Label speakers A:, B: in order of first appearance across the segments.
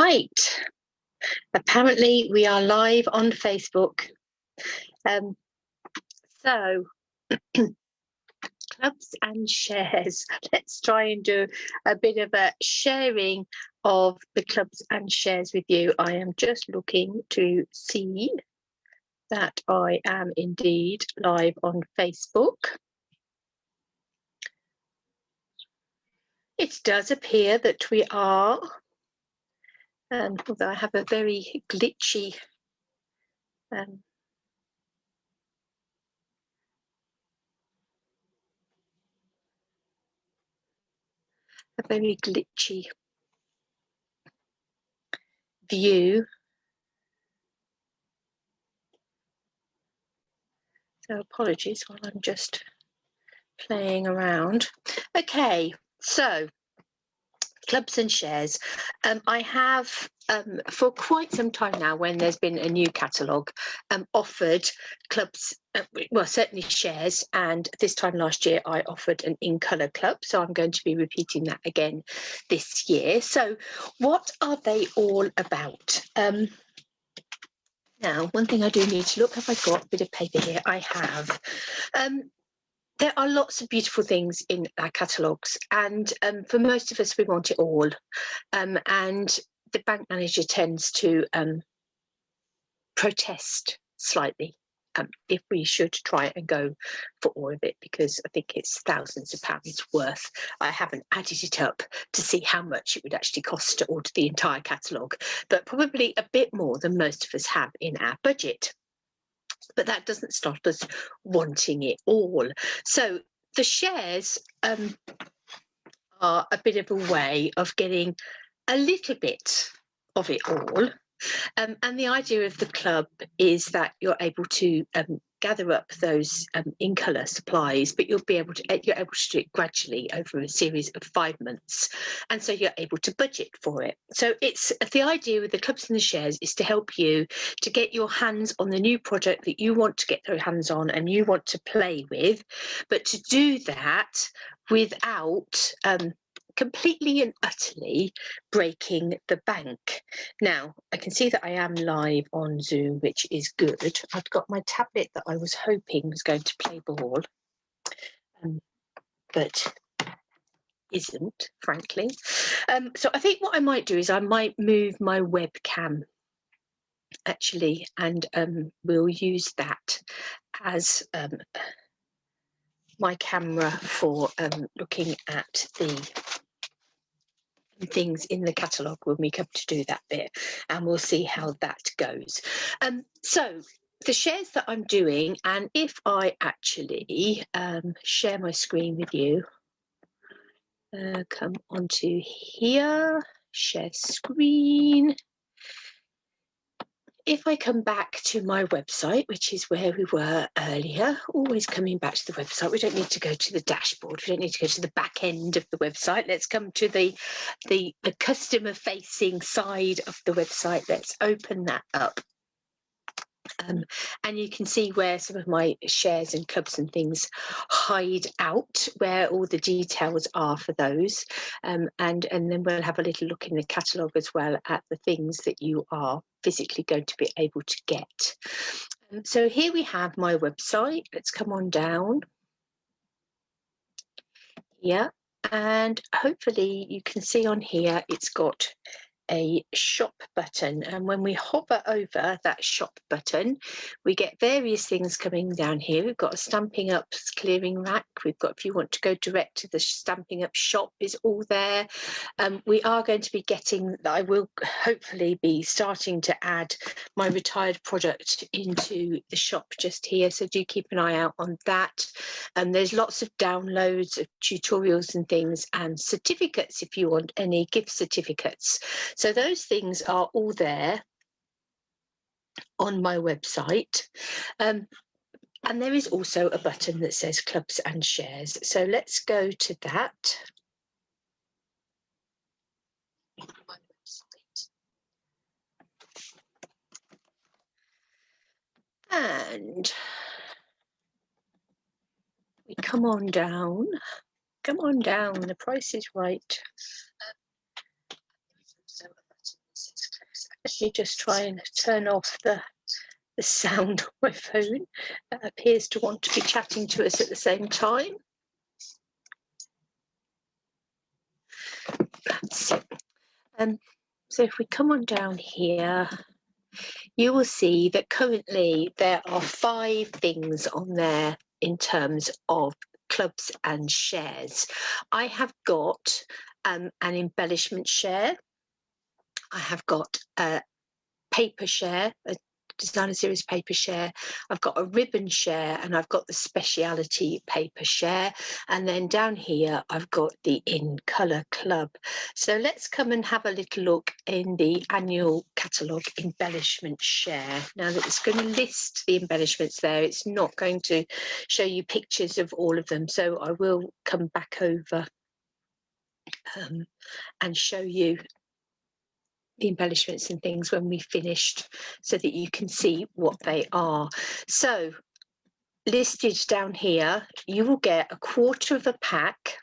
A: Right, apparently we are live on Facebook. So clubs and shares. Let's try and do a bit of a sharing of the clubs and shares with you. I am just looking to see that I am indeed live on Facebook. It does appear that we are, although I have a very glitchy view. So apologies while I'm just playing around. Okay, so clubs and shares. I have for quite some time now, when there's been a new catalogue, offered clubs, well, certainly shares, and this time last year I offered an in colour club, so I'm going to be repeating that again this year. So what are they all about? Now, one thing I do need to look, have I got a bit of paper here? I have. There are lots of beautiful things in our catalogues, and for most of us, we want it all. And the bank manager tends to protest slightly if we should try and go for all of it, because I think it's thousands of pounds worth. I haven't added it up to see how much it would actually cost to order the entire catalogue, but probably a bit more than most of us have in our budget. But that doesn't stop us wanting it all. So the shares are a bit of a way of getting a little bit of it all. And the idea of the club is that you're able to gather up those in colour supplies, but you're able to do it gradually over a series of 5 months, and so you're able to budget for it. So it's the idea with the clubs and the shares is to help you to get your hands on the new project that you want to get your hands on and you want to play with, but to do that without completely and utterly breaking the bank. Now, I can see that I am live on Zoom, which is good. I've got my tablet that I was hoping was going to play ball, but isn't, frankly. So I think what I might do is I might move my webcam, actually, and we'll use that as my camera for looking at the things in the catalogue when we come to do that bit, and we'll see how that goes. So the shares that I'm doing, and if I actually share my screen with you, come onto here, share screen. If I come back to my website, which is where we were earlier, always coming back to the website, we don't need to go to the dashboard, we don't need to go to the back end of the website. Let's come to the customer facing side of the website. Let's open that up. And you can see where some of my shares and clubs and things hide out, where all the details are for those. And then we'll have a little look in the catalogue as well at the things that you are physically going to be able to get. So here we have my website. Let's come on down. Yeah, and hopefully you can see on here it's got a shop button, and when we hover over that shop button we get various things coming down here. We've got a Stampin' Up clearing rack, we've got, if you want to go direct to the Stampin' Up shop, is all there. We are going to be getting, I will hopefully be starting to add my retired product into the shop just here, so do keep an eye out on that. And there's lots of downloads of tutorials and things, and certificates if you want any gift certificates. So those things are all there on my website. And there is also a button that says clubs and shares. So let's go to that. And we come on down. Come on down, the price is right. So a button that says Let me just try and turn off the sound on my phone. That appears to want to be chatting to us at the same time. That's it. So if we come on down here, you will see that currently there are 5 things on there in terms of clubs and shares. I have got an embellishment share. I have got a paper share, a designer series paper share. I've got a ribbon share, and I've got the speciality paper share. And then down here, I've got the in colour club. So let's come and have a little look in the annual catalogue embellishment share. Now that it's going to list the embellishments there, it's not going to show you pictures of all of them. So I will come back over and show you the embellishments and things when we finished, so that you can see what they are. So listed down here, you will get 1/4 of a pack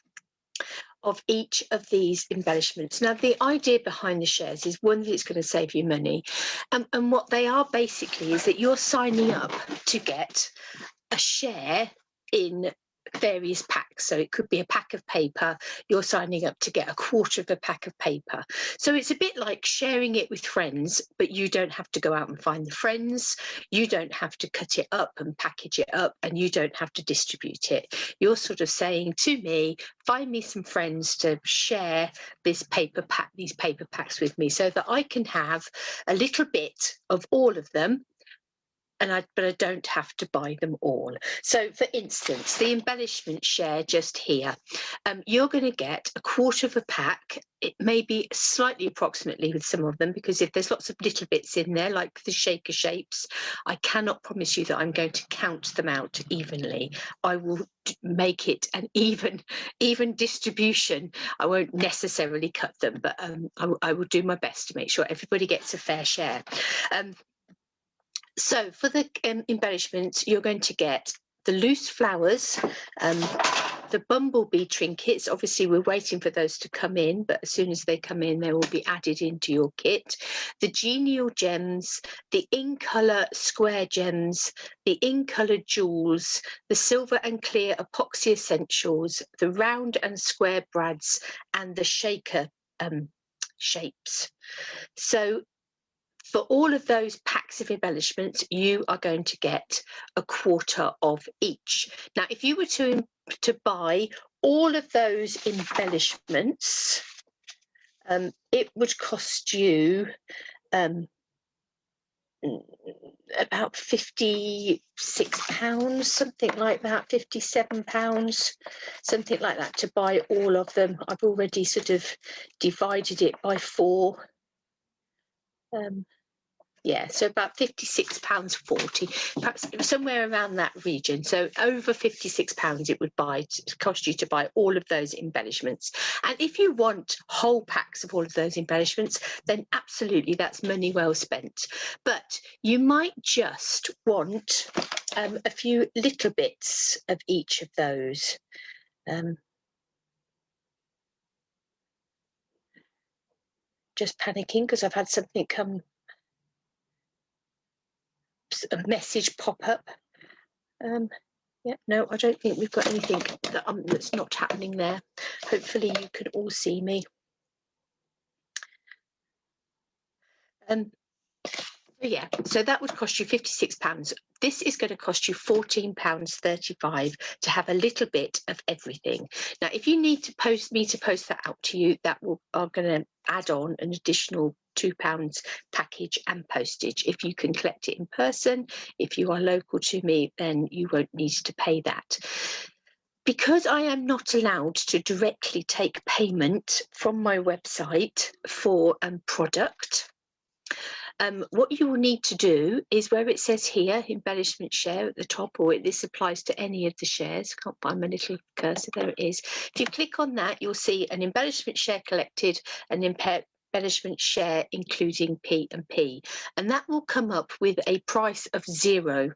A: of each of these embellishments. Now, the idea behind the shares is, one, that it's going to save you money, and what they are basically is that you're signing up to get a share in various packs. So it could be a pack of paper. You're signing up to get 1/4 of a pack of paper. So it's a bit like sharing it with friends, but you don't have to go out and find the friends. You don't have to cut it up and package it up, and you don't have to distribute it. You're sort of saying to me, find me some friends to share this paper pack, these paper packs with me, so that I can have a little bit of all of them. But I don't have to buy them all. So, for instance, the embellishment share just here, you're going to get 1/4 of a pack. It may be slightly approximately with some of them, because if there's lots of little bits in there, like the shaker shapes, I cannot promise you that I'm going to count them out evenly. I will make it an even distribution. I won't necessarily cut them, but I will do my best to make sure everybody gets a fair share. So for the embellishments, you're going to get the loose flowers, the bumblebee trinkets. Obviously, we're waiting for those to come in, but as soon as they come in, they will be added into your kit. The genial gems, the in-colour square gems, the in-colour jewels, the silver and clear epoxy essentials, the round and square brads, and the shaker shapes. So for all of those packs of embellishments, you are going to get 1/4 of each. Now, if you were to buy all of those embellishments, it would cost you about £56, something like that, £57, something like that, to buy all of them. I've already sort of divided it by 4. Yeah, so about £56.40, perhaps somewhere around that region. So over £56 it would cost you to buy all of those embellishments. And if you want whole packs of all of those embellishments, then absolutely, that's money well spent. But you might just want a few little bits of each of those. Just panicking because I've had something come, a message pop up. Yeah, no, I don't think we've got anything that's not happening there. Hopefully you can all see me. Yeah, so that would cost you £56. This is going to cost you £14.35 to have a little bit of everything. Now, if you need to post that out to you, I'm going to add on an additional £2 package and postage. If you can collect it in person, if you are local to me, then you won't need to pay that. Because I am not allowed to directly take payment from my website for product, what you will need to do is, where it says here, embellishment share at the top, or this applies to any of the shares. Can't find my little cursor, there it is. If you click on that, you'll see an embellishment share collected, an embellishment share including P&P, and that will come up with a price of 0,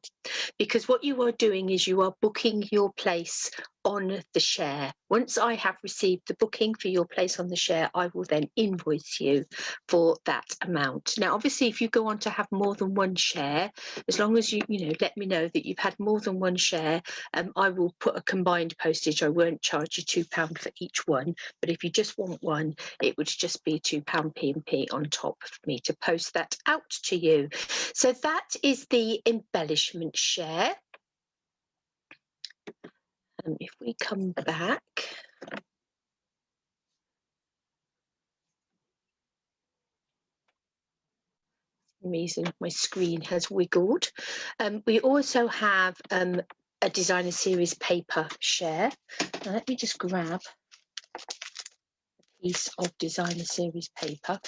A: because what you are doing is you are booking your place on the share. Once I have received the booking for your place on the share, I will then invoice you for that amount. Now, obviously, if you go on to have more than one share, as long as you let me know that you've had more than one share, I will put a combined postage. I won't charge you £2 for each one, but if you just want one, it would just be £2 P&P on top for me to post that out to you. So that is the embellishment share. If we come back, reason my screen has wiggled. We also have a designer series paper share. Now, let me just grab a piece of designer series paper,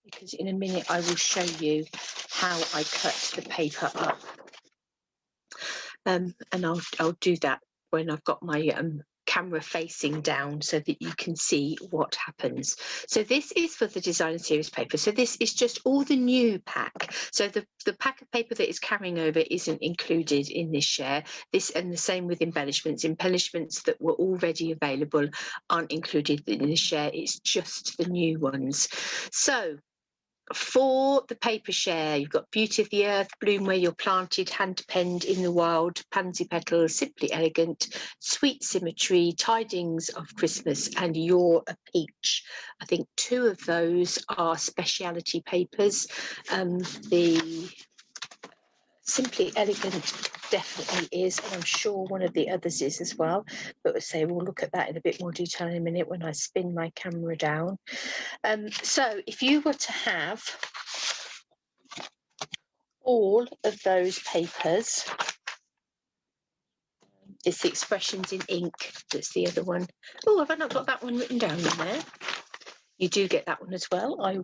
A: because in a minute I will show you how I cut the paper up. And I'll do that when I've got my camera facing down so that you can see what happens. So this is for the designer series paper. So this is just all the new pack. So the pack of paper that is carrying over isn't included in this share. This, and the same with embellishments. Embellishments that were already available aren't included in the share. It's just the new ones. So for the paper share, you've got Beauty of the Earth, Bloom Where You're Planted, Hand Penned in the Wild, Pansy Petals, Simply Elegant, Sweet Symmetry, Tidings of Christmas, and You're a Peach. I think 2 of those are speciality papers. The Simply Elegant definitely is, and I'm sure one of the others is as well, but we'll look at that in a bit more detail in a minute when I spin my camera down. So if you were to have all of those papers, it's the Expressions in Ink, that's the other one. Oh, have I not got that one written down in there? You do get that one as well. I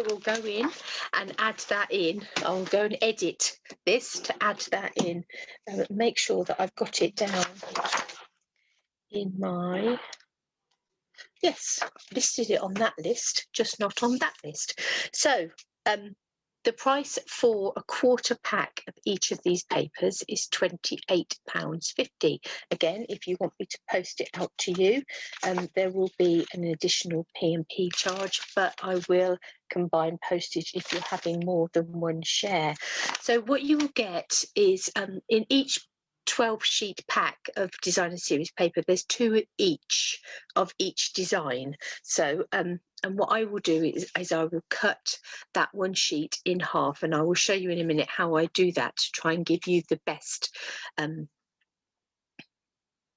A: will go in and add that in. I'll go and edit this to add that in, and make sure that I've got it down in my, yes, listed it on that list, just not on that list. So the price for a quarter pack of each of these papers is £28.50. Again, if you want me to post it out to you, there will be an additional P&P charge, but I will combine postage if you're having more than one share. So what you will get is in each 12-sheet pack of designer series paper, there's 2 each of each design. So and what I will do is I will cut that one sheet in half, and I will show you in a minute how I do that to try and give you the best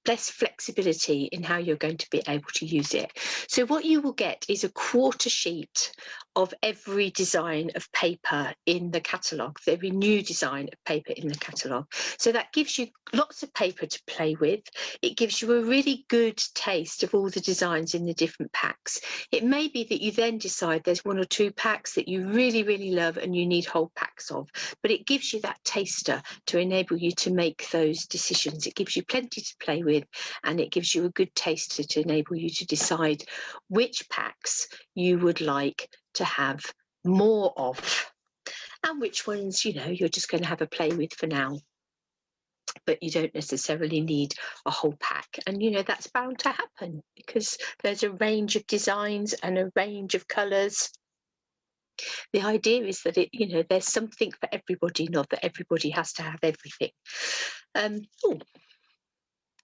A: flexibility in how you're going to be able to use it. So what you will get is a quarter sheet of every design of paper in the catalogue, every new design of paper in the catalogue. So that gives you lots of paper to play with. It gives you a really good taste of all the designs in the different packs. It may be that you then decide there's 1 or 2 packs that you really, really love and you need whole packs of, but it gives you that taster to enable you to make those decisions. It gives you plenty to play with, and it gives you a good taster to enable you to decide which packs you would like to have more of and which ones you're just going to have a play with for now, but you don't necessarily need a whole pack. And that's bound to happen because there's a range of designs and a range of colours. The idea is that there's something for everybody, not that everybody has to have everything.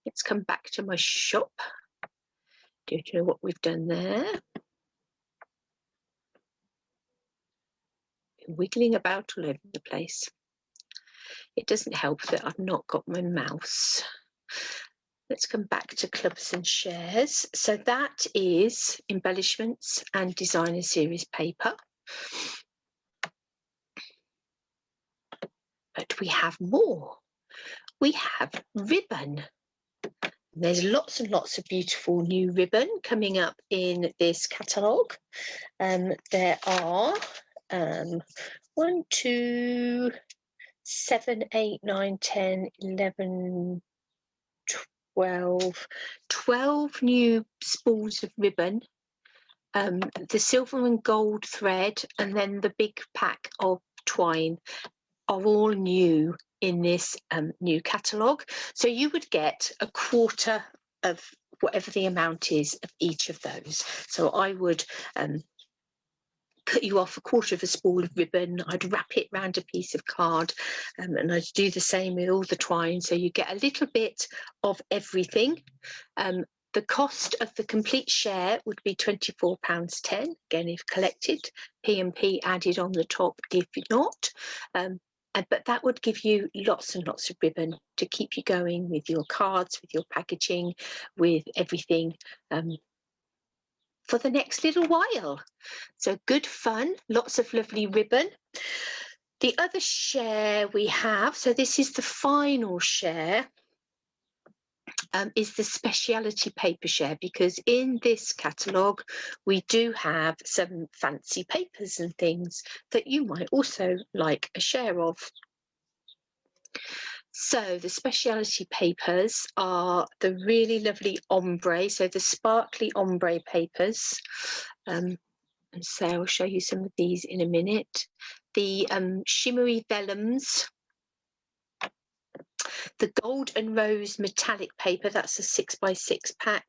A: Let's come back to my shop. Do you know what we've done there? Wiggling about all over the place. It doesn't help that I've not got my mouse. Let's come back to clubs and shares. So that is embellishments and designer series paper. But we have more. We have ribbon. There's lots and lots of beautiful new ribbon coming up in this catalogue. There are 1, 2, 7, 8, 9, 10, 11, 12 new spools of ribbon. The silver and gold thread and then the big pack of twine are all new in this new catalogue. So you would get a quarter of whatever the amount is of each of those. So I would cut you off a quarter of a spool of ribbon. I'd wrap it round a piece of card, and I'd do the same with all the twine. So you get a little bit of everything. The cost of the complete share would be £24.10, again if collected, P&P added on the top if not. But that would give you lots and lots of ribbon to keep you going with your cards, with your packaging, with everything for the next little while. So good fun, lots of lovely ribbon. The other share we have, so this is the final share, is the speciality paper share, because in this catalogue we do have some fancy papers and things that you might also like a share of. So the speciality papers are the really lovely ombre, so the sparkly ombre papers. And so I'll show you some of these in a minute. The shimmery vellums, the gold and rose metallic paper, that's a 6x6 pack,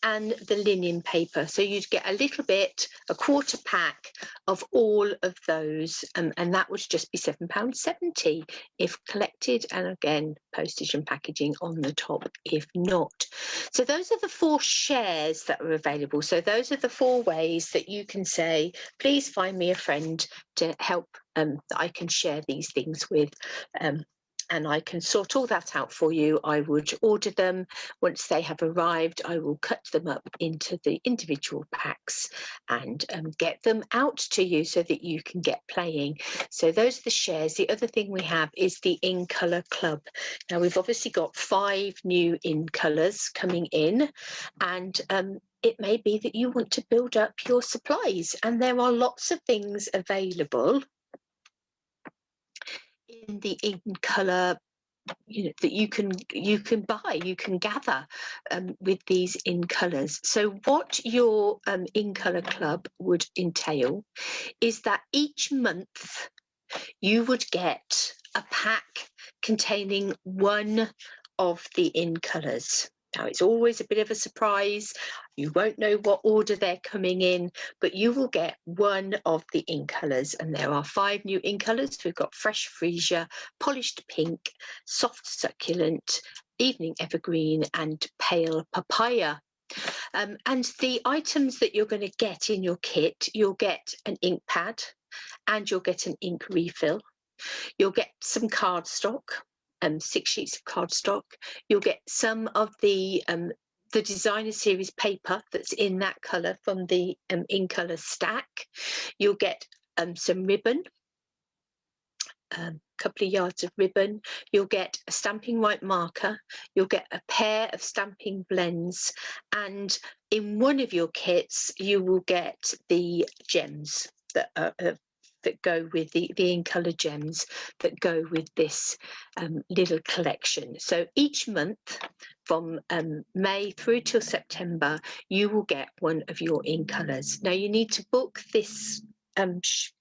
A: and the linen paper. So you'd get a little bit, a quarter pack of all of those, and that would just be £7.70 if collected, and again postage and packaging on the top if not. So those are the 4 shares that are available. So those are the 4 ways that you can say, please find me a friend to help that I can share these things with, and I can sort all that out for you. I would order them. Once they have arrived, I will cut them up into the individual packs and get them out to you so that you can get playing. So those are the shares. The other thing we have is the In Colour Club. Now we've obviously got 5 new in colours coming in, and it may be that you want to build up your supplies, and there are lots of things available in the In Colour, that you can buy, you can gather with these in colours. So what your In Colour Club would entail is that each month you would get a pack containing one of the in colours. Now, it's always a bit of a surprise. You won't know what order they're coming in, but you will get one of the in colours. And there are 5 new in colours. We've got Fresh Freesia, Polished Pink, Soft Succulent, Evening Evergreen, and Pale Papaya. And the items that you're going to get in your kit, you'll get an ink pad and you'll get an ink refill. You'll get some cardstock, 6 sheets of cardstock. You'll get some of the designer series paper that's in that colour from the In Colour stack. You'll get some ribbon, a couple of yards of ribbon. You'll get a stamping white marker. You'll get a pair of stamping blends, and in one of your kits you will get the gems that go with the In Colour gems that go with this little collection. So each month from May through till September, you will get one of your In Colours. Now you need to book this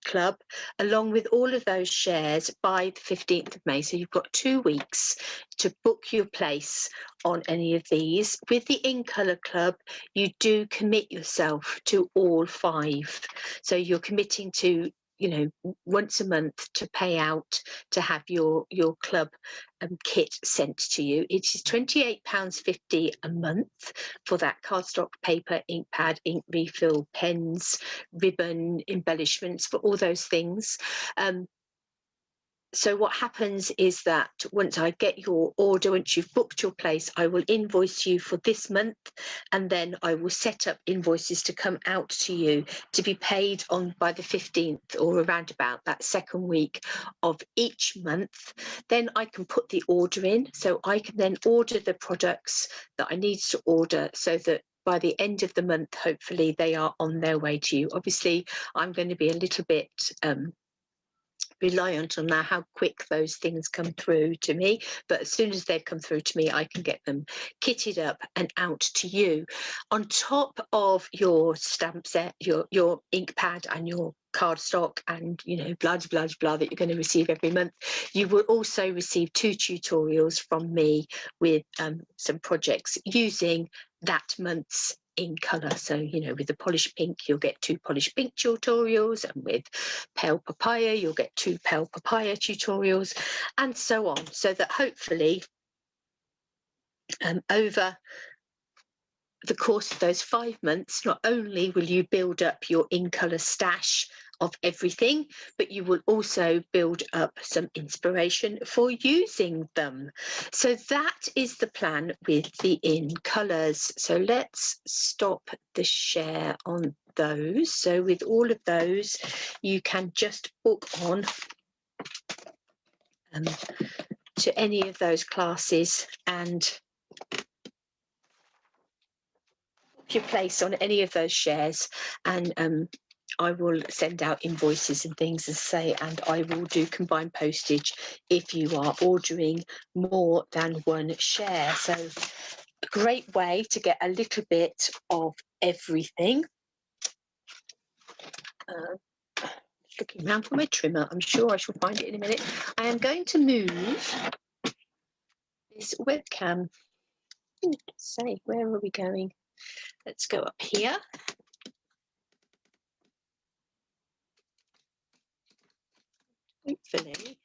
A: club along with all of those shares by the 15th of May. So you've got 2 weeks to book your place on any of these. With the In Colour Club, you do commit yourself to all 5. So you're committing to, once a month to pay out to have your club kit sent to you. It is £28.50 a month for that cardstock, paper, ink pad, ink refill, pens, ribbon, embellishments, for all those things. So what happens is that once I get your order, once you've booked your place, I will invoice you for this month, and then I will set up invoices to come out to you to be paid on by the 15th or around about that second week of each month. Then I can put the order in, so I can then order the products that I need to order so that by the end of the month, hopefully they are on their way to you. Obviously, I'm going to be a little bit reliant on how quick those things come through to me, but as soon as they've come through to me, I can get them kitted up and out to you. On top of your stamp set, your ink pad and your cardstock and, you know, blah, blah, blah, that you're going to receive every month. You will also receive 2 tutorials from me with some projects using that month's in colour. So, you know, with the polished pink, you'll get 2 polished pink tutorials, and with pale papaya, you'll get 2 pale papaya tutorials, and so on. So that hopefully over the course of those 5 months, not only will you build up your in colour stash of everything, but you will also build up some inspiration for using them. So that is the plan with the in colours. So let's stop the share on those. So with all of those, you can just book on to any of those classes and your place on any of those shares, and I will send out invoices and things, as I say, and I will do combined postage if you are ordering more than 1 share. So a great way to get a little bit of everything. Looking around for my trimmer. I'm sure I shall find it in a minute. I am going to move this webcam. Say, where are we going? Let's go up here. Hopefully.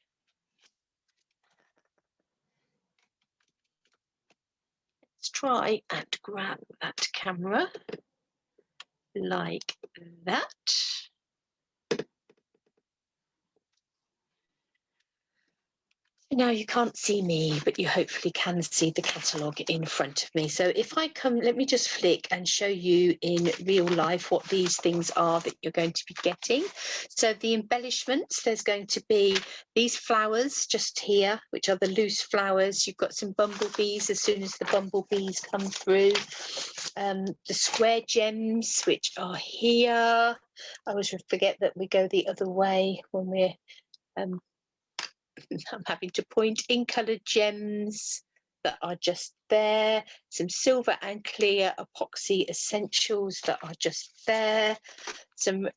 A: Let's try and grab that camera like that. Now you can't see me, but you hopefully can see the catalogue in front of me. So if I come, let me just flick and show you in real life what these things are that you're going to be getting. So the embellishments, there's going to be these flowers just here, which are the loose flowers. You've got some bumblebees as soon as the bumblebees come through. The square gems, which are here. I always forget that we go the other way when we're I'm having to point. In coloured gems that are just there, some silver and clear epoxy essentials that are just there, some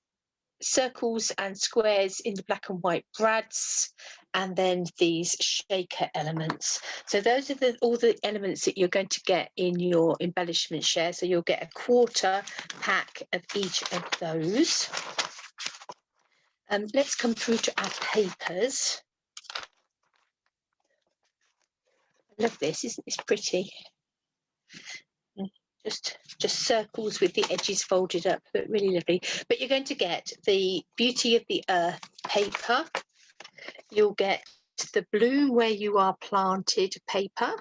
A: circles and squares in the black and white brads, and then these shaker elements. So those are all the elements that you're going to get in your embellishment share. So you'll get a 1/4 pack of each of those. Let's come through to our papers. I love this, isn't this pretty? Just circles with the edges folded up, but really lovely. But you're going to get the Beauty of the Earth paper. You'll get the Bloom Where You Are Planted paper.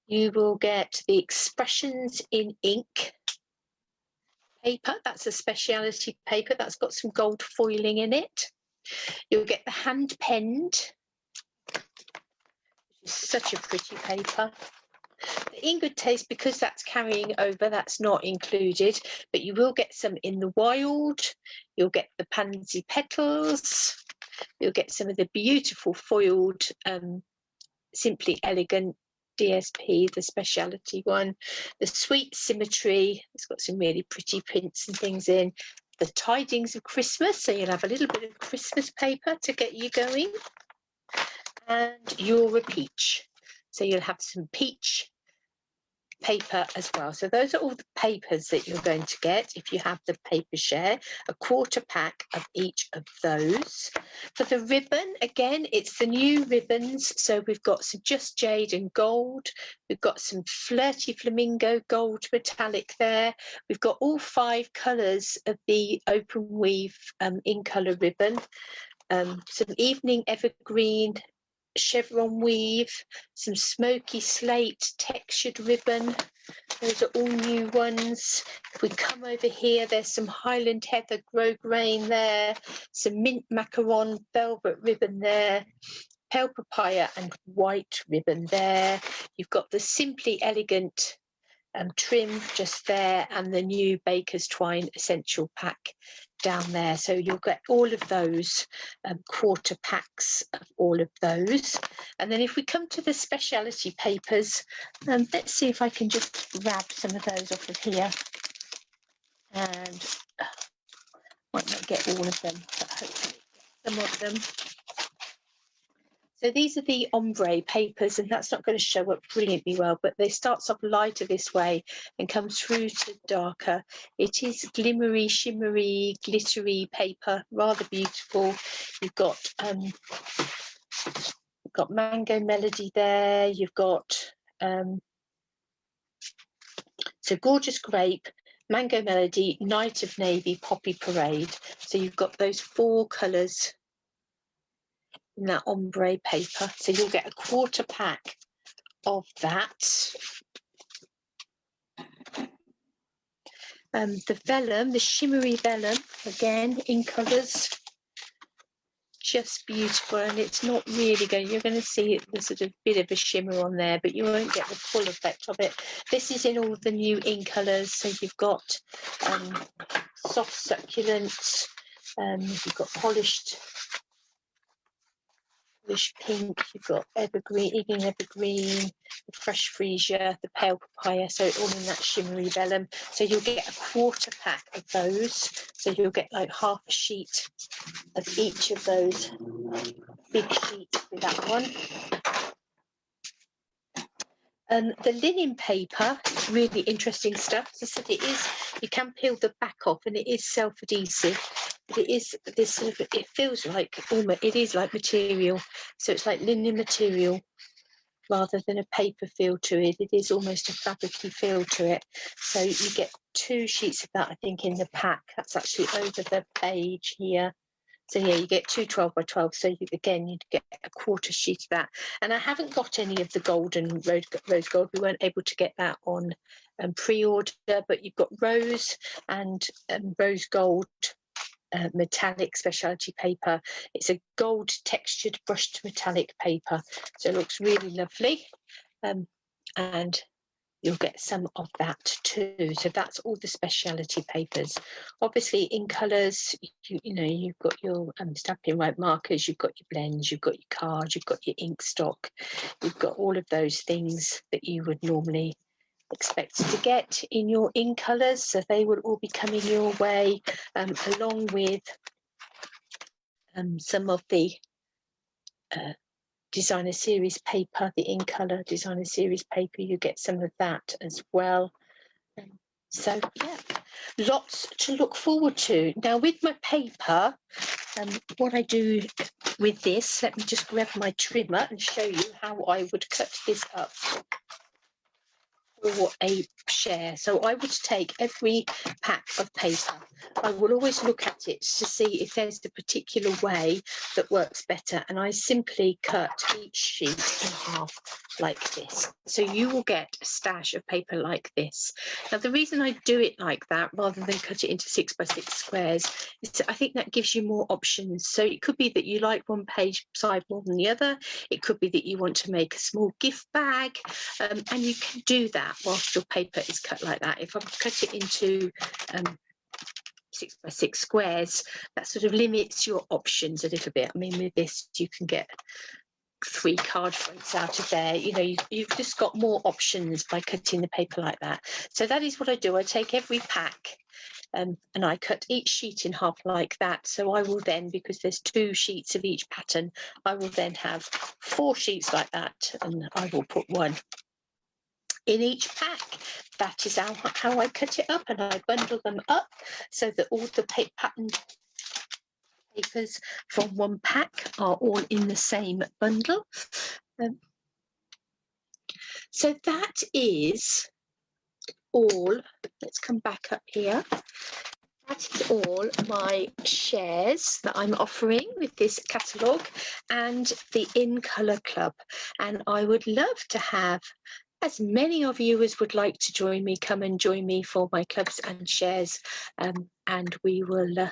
A: You will get the Expressions in Ink paper. That's a speciality paper that's got some gold foiling in it. You'll get the hand penned, which is such a pretty paper. The In Good Taste, because that's carrying over, that's not included, but you will get some in the wild. You'll get the pansy petals. You'll get some of the beautiful foiled Simply Elegant DSP, the speciality one. The Sweet Symmetry, it's got some really pretty prints and things in. The Tidings of Christmas, so you'll have a little bit of Christmas paper to get you going. And You're a Peach, so you'll have some peach paper as well. So those are all the papers that you're going to get if you have the paper share, a 1/4 pack of each of those. For the ribbon, again, it's the new ribbons. So we've got some Just Jade and Gold. We've got some Flirty Flamingo Gold Metallic there. We've got all 5 colours of the Open Weave in colour ribbon. Some Evening Evergreen chevron weave, some smoky slate textured ribbon. Those are all new ones. If we come over here, there's some Highland Heather grosgrain there, some mint macaron velvet ribbon there, pale papaya and white ribbon there. You've got the Simply Elegant trim just there, and the new Baker's Twine Essential Pack down there. So you'll get all of those quarter packs of all of those. And then if we come to the speciality papers, let's see if I can just grab some of those off of here. And might not get all of them, but hopefully some of them. So these are the ombre papers, and that's not going to show up brilliantly well, but they starts off lighter this way and comes through to darker. It is glimmery, shimmery, glittery paper, rather beautiful. You've got Mango Melody there. You've got so Gorgeous Grape, Mango Melody, Night of Navy, Poppy Parade. So you've got those 4 colours in that ombre paper. So you'll get a quarter pack of that. The vellum, the shimmery vellum, again in colours, just beautiful, and it's not really going, you're going to see the sort of bit of a shimmer on there, but you won't get the full effect of it. This is in all the new in colours, so you've got soft succulent, you've got polished pink, you've got evergreen, evening evergreen, the fresh freesia, the pale papaya, so all in that shimmery vellum. So you'll get a quarter pack of those, so you'll get like half a sheet of each of those big sheets with that one. The linen paper, really interesting stuff. As I said, it is, you can peel the back off, and it is self-adhesive. It is this sort of, it feels like almost, it is like material. So it's like linen material rather than a paper feel to it. It is almost a fabricy feel to it. So you get 2 sheets of that, I think, in the pack. That's actually over the page here. So yeah, you get 2 12 by 12. So you'd get a quarter sheet of that. And I haven't got any of the golden rose gold. We weren't able to get that on pre-order, but you've got rose and rose gold metallic specialty paper. It's a gold textured brushed metallic paper, so it looks really lovely. And you'll get some of that too. So that's all the speciality papers. Obviously in colours, you know, you've got your stamping white markers, you've got your blends, you've got your cards, you've got your ink stock, you've got all of those things that you would normally expect to get in your in colours. So they will all be coming your way, along with some of the designer series paper, the in colour designer series paper. You get some of that as well. So yeah, lots to look forward to. Now with my paper, what I do with this, let me just grab my trimmer and show you how I would cut this up for a share. So I would take every pack of paper. I will always look at it to see if there's a particular way that works better, and I simply cut each sheet in half like this. So you will get a stash of paper like this. Now the reason I do it like that rather than cut it into 6 by 6 squares is I think that gives you more options. So it could be that you like one page side more than the other. It could be that you want to make a small gift bag, and you can do that whilst your paper is cut like that. If I cut it into 6 by 6 squares, that sort of limits your options a little bit. I mean, with this, you can get 3 card fronts out of there. You know, you've just got more options by cutting the paper like that. So that is what I do. I take every pack and I cut each sheet in half like that. So I will then, because there's 2 sheets of each pattern, I will then have 4 sheets like that, and I will put 1 in each pack. That is how I cut it up, and I bundle them up so that all the pattern papers from 1 pack are all in the same bundle. So that is all. Let's come back up here. That is all my shares that I'm offering with this catalogue and the In Colour Club. And I would love to have as many of you as would like to join me, come and join me for my clubs and shares, and we will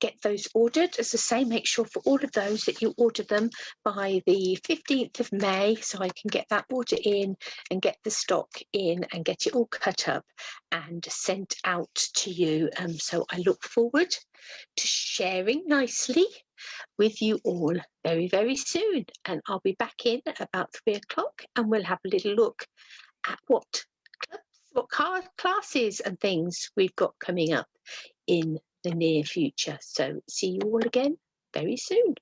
A: get those ordered. As I say, make sure for all of those that you order them by the 15th of May, so I can get that order in and get the stock in and get it all cut up and sent out to you. So I look forward to sharing nicely with you all very, very soon. And I'll be back in at about 3 o'clock and we'll have a little look at what clubs, what classes and things we've got coming up in the near future. So see you all again very soon.